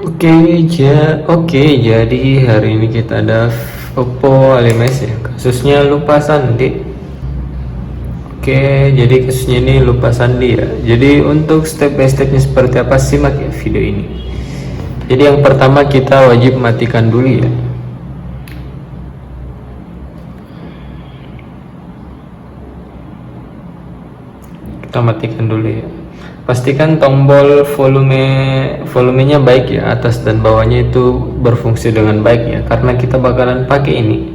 Oke, jadi hari ini kita ada Oppo A5s ya. Kasusnya lupa sandi. Oke, jadi kasusnya ini lupa sandi ya. Jadi untuk step by stepnya seperti apa, simak ya video ini. Jadi yang pertama kita wajib matikan dulu ya. Kita matikan dulu ya. Pastikan tombol volumenya baik ya, atas dan bawahnya itu berfungsi dengan baik ya, karena kita bakalan pakai ini.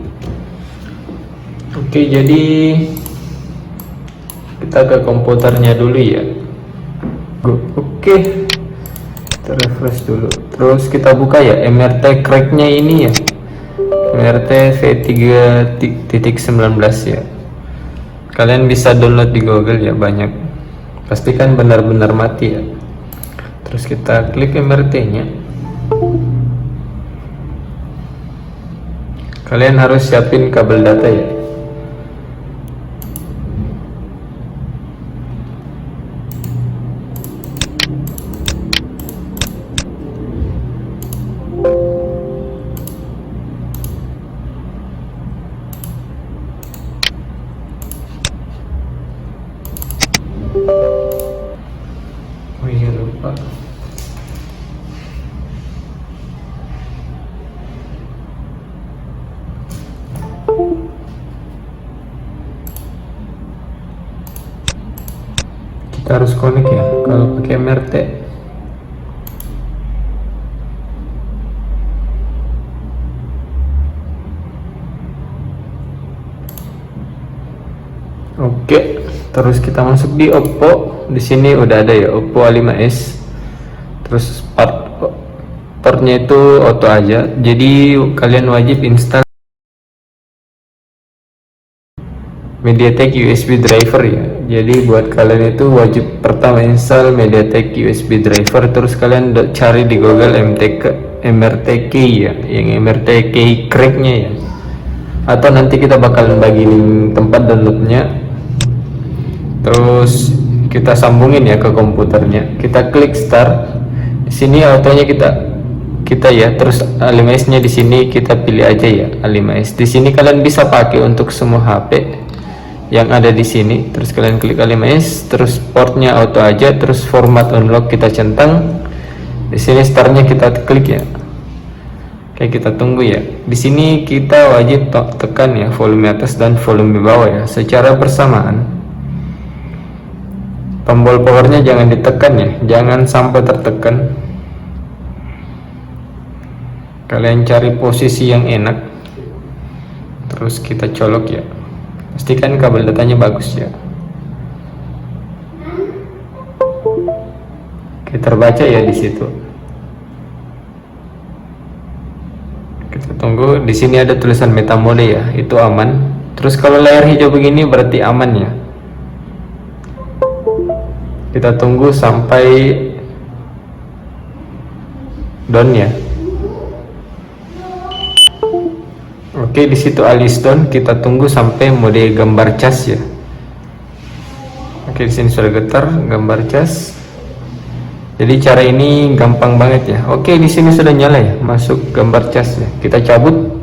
Oke, jadi kita ke komputernya dulu ya. Oke, kita refresh dulu, terus kita buka ya MRT cracknya ini ya, MRT V3.19 ya. Kalian bisa download di Google ya, banyak. Pastikan benar-benar mati ya. Terus kita klik MRT nya. Kalian harus siapin kabel data ya. Oh iya, lupa. Kita harus connect ya kalau pakai MRT. Oke, terus kita masuk di Oppo. Di sini udah ada ya Oppo A5s. Terus portnya itu auto aja. Jadi kalian wajib install MediaTek USB driver ya. Jadi buat kalian itu wajib pertama install MediaTek USB driver. Terus kalian cari di Google MRTK ya, yang MRTK cracknya ya. Atau nanti kita bakalan bagi link tempat downloadnya. Terus kita sambungin ya ke komputernya. Kita klik start. Di sini autonya kita ya. Terus A5s nya di sini kita pilih aja ya A5s. Di sini kalian bisa pakai untuk semua HP yang ada di sini. Terus kalian klik A5s, terus portnya auto aja, terus format unlock kita centang. Di sini startnya kita klik ya. Oke, kita tunggu ya. Di sini kita wajib tekan ya volume atas dan volume bawah ya secara bersamaan. Tombol powernya jangan ditekan ya, jangan sampai tertekan. Kalian cari posisi yang enak, terus kita colok ya. Pastikan kabel datanya bagus ya. Oke, terbaca ya di situ. Kita tunggu. Di sini ada tulisan meta mode ya, itu aman. Terus kalau layar hijau begini berarti aman ya. Kita tunggu sampai down ya. Oke, di situ alis down, kita tunggu sampai mode gambar cas ya. Oke, di sini sudah getar gambar cas. Jadi cara ini gampang banget ya. Oke, di sini sudah nyala ya, masuk gambar cas ya. Kita cabut.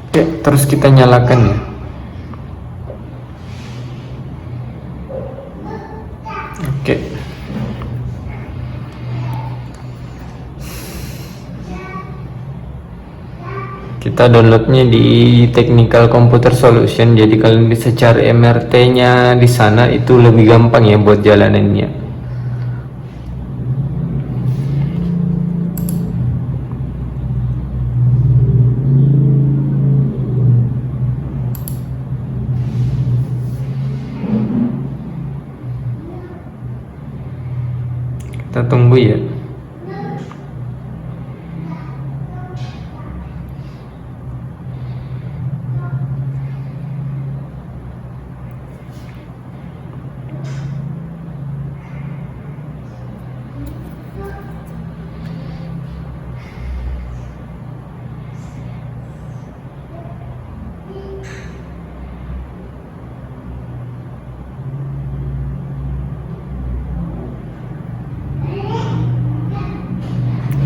Oke, terus kita nyalakan ya. Oke. Kita downloadnya di Technical Computer Solution. Jadi kalian bisa cari MRT-nya di sana, itu lebih gampang ya buat jalanannya. Kita tunggu ya.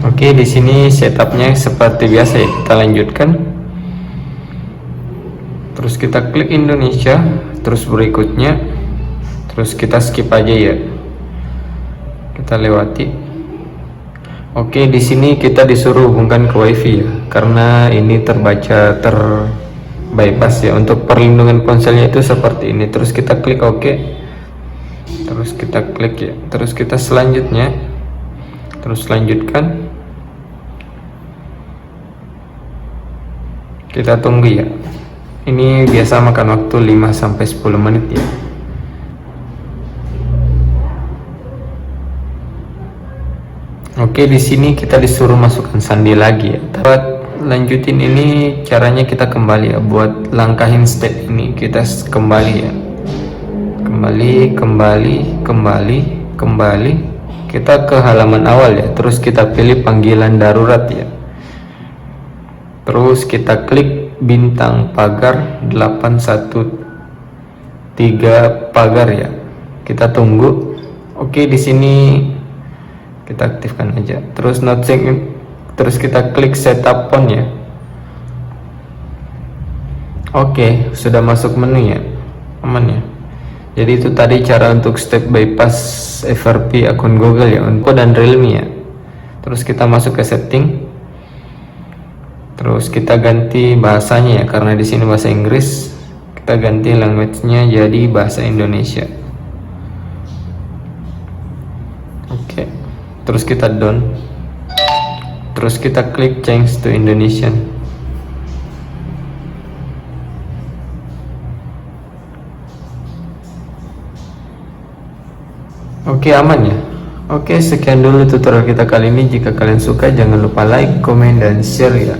Oke, di sini setupnya seperti biasa ya, kita lanjutkan. Terus kita klik Indonesia, terus berikutnya, terus kita skip aja ya, kita lewati. Oke, di sini kita disuruh hubungkan ke WiFi ya, karena ini terbaca bypass ya. Untuk perlindungan ponselnya itu seperti ini. Terus kita klik OK, terus kita klik ya, terus kita selanjutnya, terus lanjutkan. Kita tunggu ya. Ini biasa makan waktu 5-10 menit ya. Oke, di sini kita disuruh masukkan sandi lagi ya. Buat lanjutin ini caranya kita kembali ya. Buat langkahin step ini kita kembali ya. Kembali. Kita ke halaman awal ya. Terus kita pilih panggilan darurat ya. Terus kita klik bintang pagar 813 pagar ya. Kita tunggu. Oke, di sini kita aktifkan aja. Terus not sync, terus kita klik setup phone ya. Oke, sudah masuk menu ya, aman ya. Jadi itu tadi cara untuk step bypass FRP akun Google ya, untuk dan Realme ya. Terus kita masuk ke setting. Terus kita ganti bahasanya ya, karena di sini bahasa Inggris. Kita ganti language-nya jadi bahasa Indonesia. Oke. Terus kita done. Terus kita klik change to Indonesian. Oke, aman ya. Oke, sekian dulu tutorial kita kali ini. Jika kalian suka jangan lupa like, komen, dan share ya.